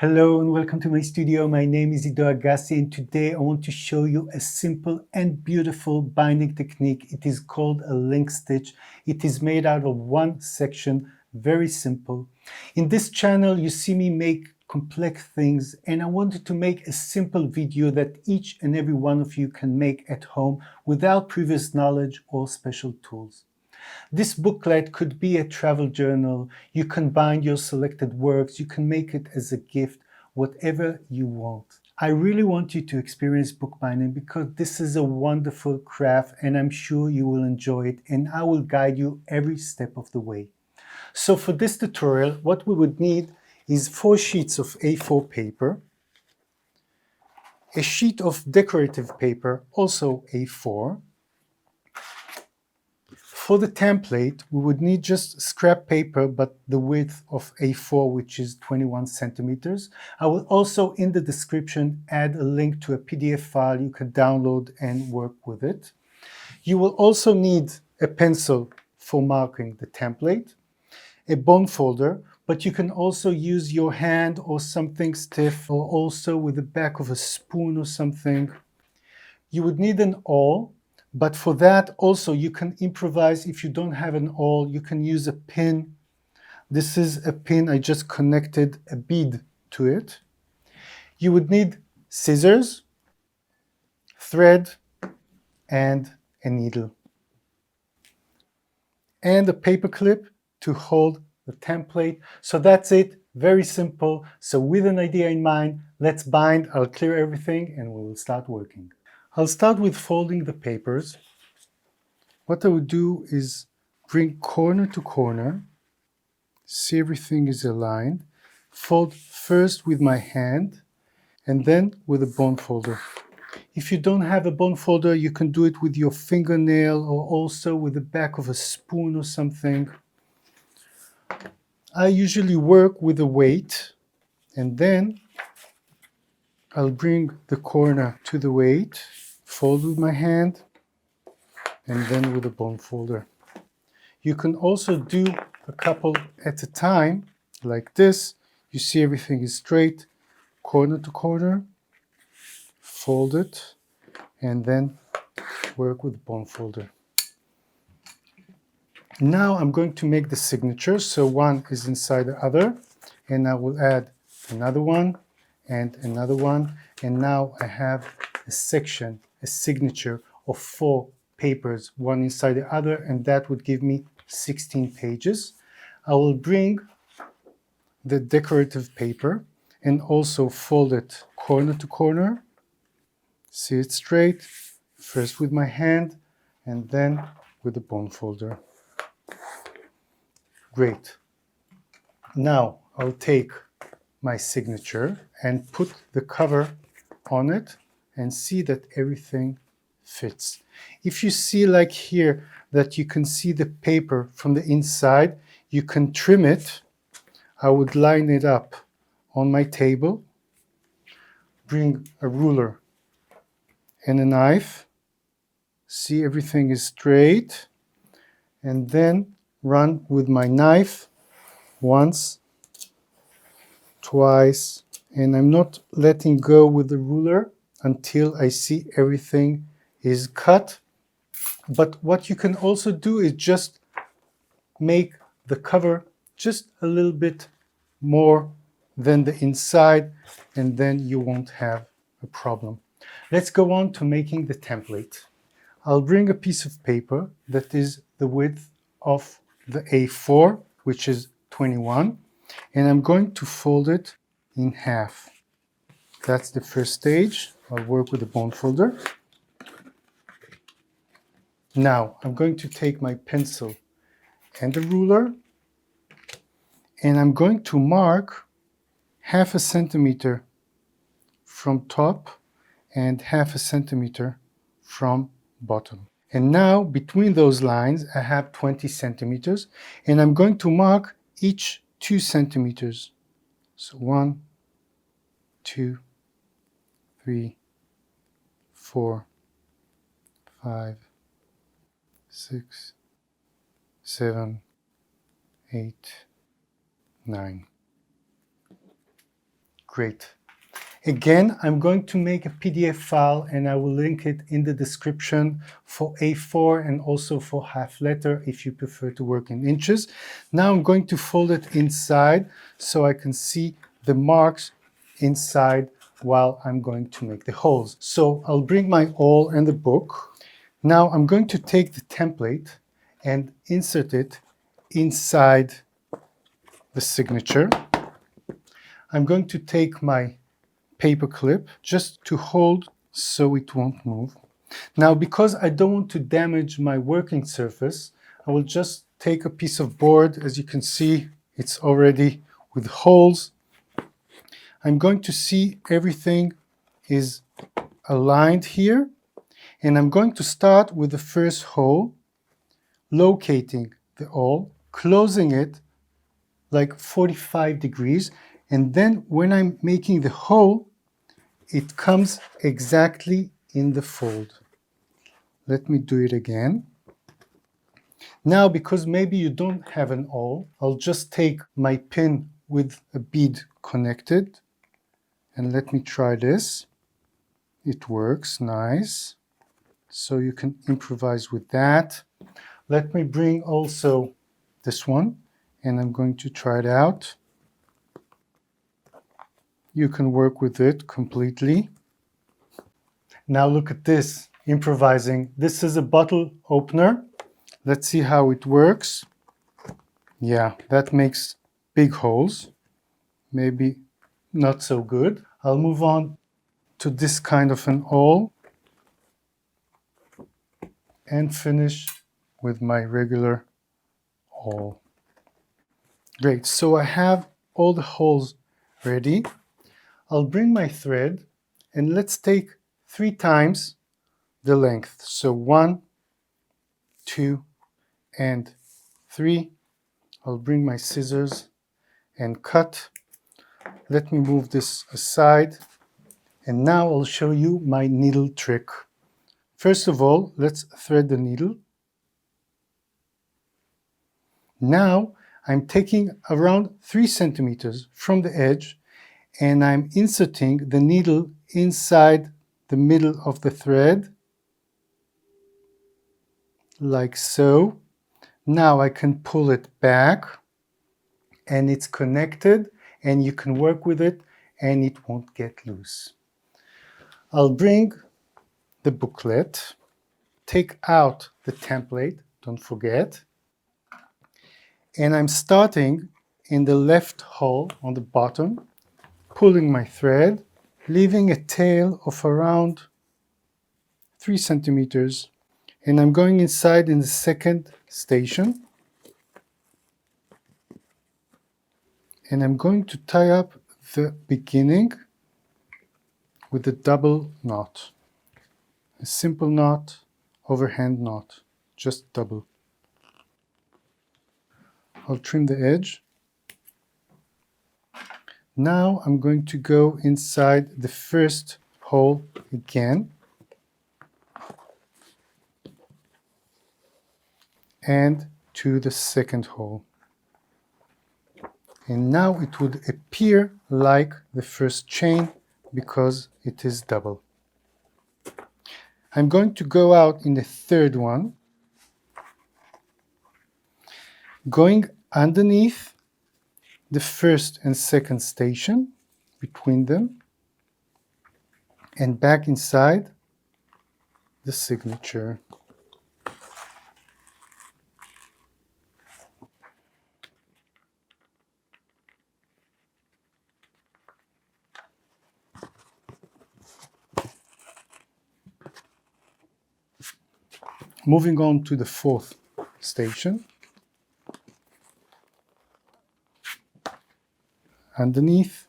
Hello and welcome to my studio. My name is Ido Agassi and today I want to show you a simple and beautiful binding technique. It is called a link stitch. It is made out of one section, very simple. In this channel you see me make complex things and I wanted to make a simple video that each and every one of you can make at home without previous knowledge or special tools. This booklet could be a travel journal. You can bind your selected works. You can make it as a gift, whatever you want. I really want you to experience bookbinding because this is a wonderful craft and I'm sure you will enjoy it and I will guide you every step of the way. So for this tutorial, what we would need is 4 sheets of A4 paper, a sheet of decorative paper, also A4. For the template, we would need just scrap paper, but the width of A4, which is 21 centimeters. I will also, in the description, add a link to a PDF file you can download and work with it. You will also need a pencil for marking the template, a bone folder, but you can also use your hand or something stiff, or also with the back of a spoon or something. You would need an awl. But for that also you can improvise. If you don't have an awl, you can use a pin. This is a pin, I just connected a bead to it. You would need scissors, thread, and a needle. And a paper clip to hold the template. So that's it, very simple. So with an idea in mind, let's bind. I'll clear everything and we will start working. I'll start with folding the papers. What I would do is bring corner to corner, see everything is aligned, fold first with my hand and then with a bone folder. If you don't have a bone folder, you can do it with your fingernail or also with the back of a spoon or something. I usually work with a weight and then I'll bring the corner to the weight, fold with my hand and then with a bone folder. You can also do a couple at a time, like this. You see everything is straight, corner to corner, fold it, and then work with the bone folder. Now I'm going to make the signature, so one is inside the other, and I will add another one, and now I have a section, a signature of 4 papers, one inside the other, and that would give me 16 pages. I will bring the decorative paper and also fold it corner to corner. See it straight, first with my hand and then with the bone folder. Great. Now I'll take my signature and put the cover on it and see that everything fits. If you see like here that you can see the paper from the inside, you can trim it. I would line it up on my table, bring a ruler and a knife, see everything is straight, and then run with my knife once, twice, and I'm not letting go with the ruler until I see everything is cut. But what you can also do is just make the cover just a little bit more than the inside, and then you won't have a problem. Let's go on to making the template. I'll bring a piece of paper that is the width of the A4, which is 21, and I'm going to fold it in half. That's the first stage. I'll work with the bone folder. Now I'm going to take my pencil and the ruler, and I'm going to mark 1/2 centimeter from top and 1/2 centimeter from bottom. And now between those lines I have 20 centimeters and I'm going to mark each 2 centimeters. So 1, 2, 3, 4, 5, 6, 7, 8, 9. Great. Again, I'm going to make a PDF file and I will link it in the description for A4 and also for half letter if you prefer to work in inches. Now I'm going to fold it inside so I can see the marks inside while I'm going to make the holes. So I'll bring my awl and the book. Now I'm going to take the template and insert it inside the signature. I'm going to take my paper clip just to hold so it won't move. Now, because I don't want to damage my working surface, I will just take a piece of board. As you can see, it's already with holes. I'm going to see everything is aligned here, and I'm going to start with the first hole, locating the awl, closing it like 45 degrees, and then when I'm making the hole, it comes exactly in the fold. Let me do it again. Now, because maybe you don't have an awl, I'll just take my pin with a bead connected, and let me try this. It works, nice. So you can improvise with that. Let me bring also this one, and I'm going to try it out. You can work with it completely. Now look at this, improvising. This is a bottle opener. Let's see how it works. Yeah, that makes big holes. Maybe not so good. I'll move on to this kind of an awl and finish with my regular awl. Great, so I have all the holes ready. I'll bring my thread and let's take 3 times the length. So 1, 2, and 3. I'll bring my scissors and cut. Let me move this aside. And now I'll show you my needle trick. First of all, let's thread the needle. Now I'm taking around 3 centimeters from the edge and I'm inserting the needle inside the middle of the thread, like so. Now I can pull it back and it's connected and you can work with it and it won't get loose. I'll bring the booklet, take out the template, don't forget, and I'm starting in the left hole on the bottom, pulling my thread, leaving a tail of around 3 centimeters, and I'm going inside in the second station, and I'm going to tie up the beginning with a double knot, a simple knot, overhand knot, just double. I'll trim the edge. Now I'm going to go inside the first hole again and to the second hole. And now it would appear like the first chain because it is double. I'm going to go out in the third one, going underneath the first and second station, between them, and back inside the signature. Moving on to the fourth station, underneath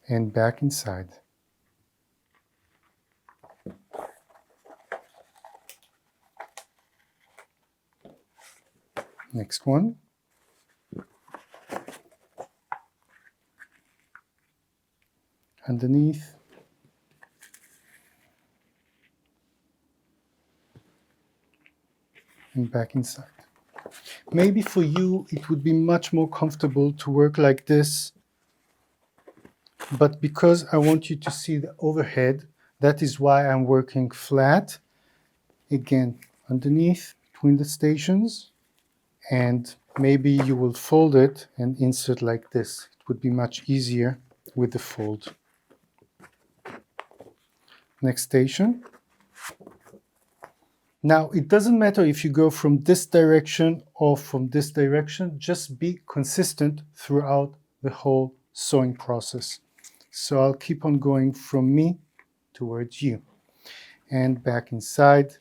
and back inside. Next one. Underneath and back inside. Maybe for you, it would be much more comfortable to work like this, but because I want you to see the overhead, that is why I'm working flat, again, underneath, between the stations, and maybe you will fold it and insert like this. It would be much easier with the fold. Next station. Now, it doesn't matter if you go from this direction or from this direction, just be consistent throughout the whole sewing process. So I'll keep on going from me towards you and back inside.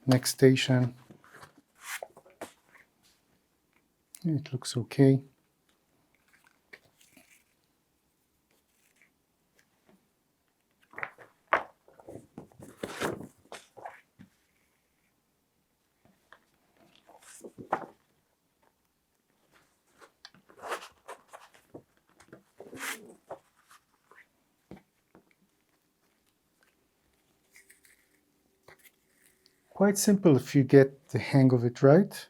Next station. It looks okay. Quite simple if you get the hang of it right.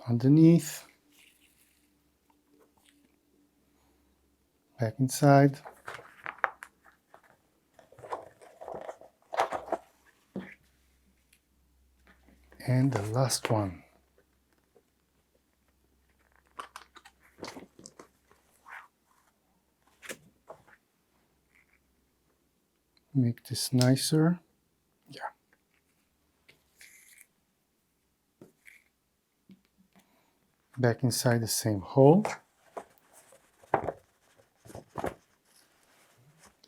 Underneath, back inside, and the last one. Make this nicer. Yeah. Back inside the same hole.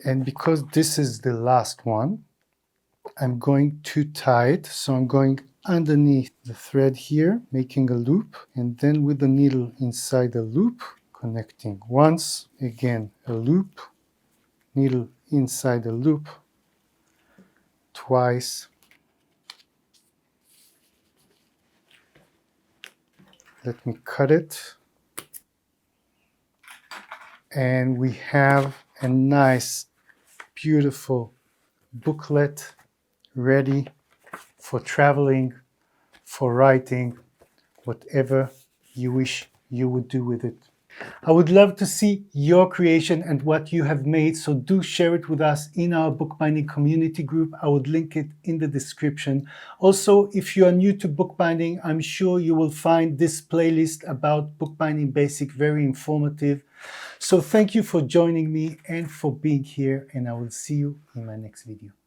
And because this is the last one, I'm going to tie it. So I'm going underneath the thread here, making a loop, and then with the needle inside the loop, connecting once, again a loop, needle inside the loop, twice. Let me cut it. And we have a nice, beautiful booklet ready for traveling, for writing, whatever you wish you would do with it. I would love to see your creation and what you have made, so do share it with us in our bookbinding community group. I would link it in the description. Also, if you are new to bookbinding, I'm sure you will find this playlist about bookbinding basic very informative. So thank you for joining me and for being here, and I will see you in my next video.